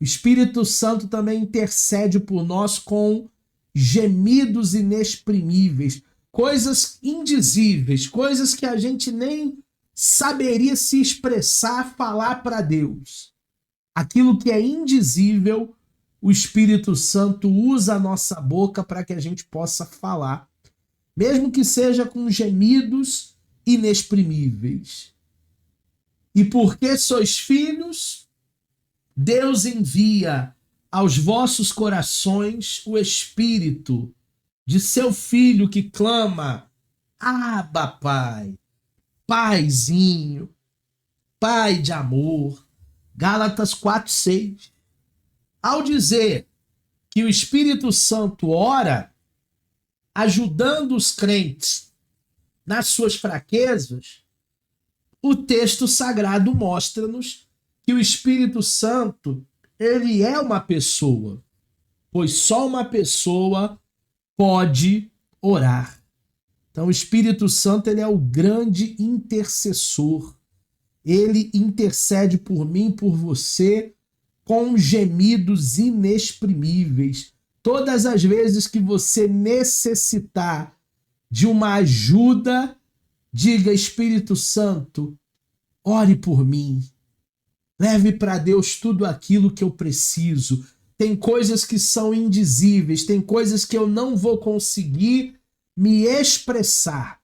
O Espírito Santo também intercede por nós com gemidos inexprimíveis, coisas indizíveis, coisas que a gente nem saberia se expressar, falar para Deus. Aquilo que é indizível, o Espírito Santo usa a nossa boca para que a gente possa falar, mesmo que seja com gemidos inexprimíveis. E porque sois filhos, Deus envia aos vossos corações o Espírito de seu Filho que clama, Abba, Pai, Paizinho, Pai de amor. Gálatas 4:6. Ao dizer que o Espírito Santo ora ajudando os crentes nas suas fraquezas, o texto sagrado mostra-nos que o Espírito Santo, ele é uma pessoa, pois só uma pessoa pode orar. Então o Espírito Santo, ele é o grande intercessor. Ele intercede por mim, por você, com gemidos inexprimíveis. Todas as vezes que você necessitar de uma ajuda, diga: Espírito Santo, ore por mim. Leve para Deus tudo aquilo que eu preciso. Tem coisas que são indizíveis, tem coisas que eu não vou conseguir me expressar,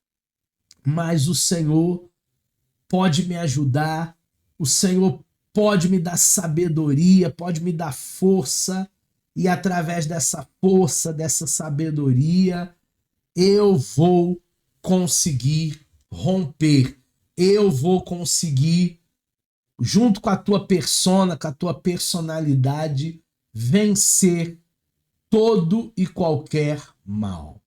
mas o Senhor pode me ajudar, o Senhor pode me dar sabedoria, pode me dar força, e através dessa força, dessa sabedoria, eu vou conseguir romper, eu vou conseguir, junto com a tua persona, com a tua personalidade, vencer todo e qualquer mal.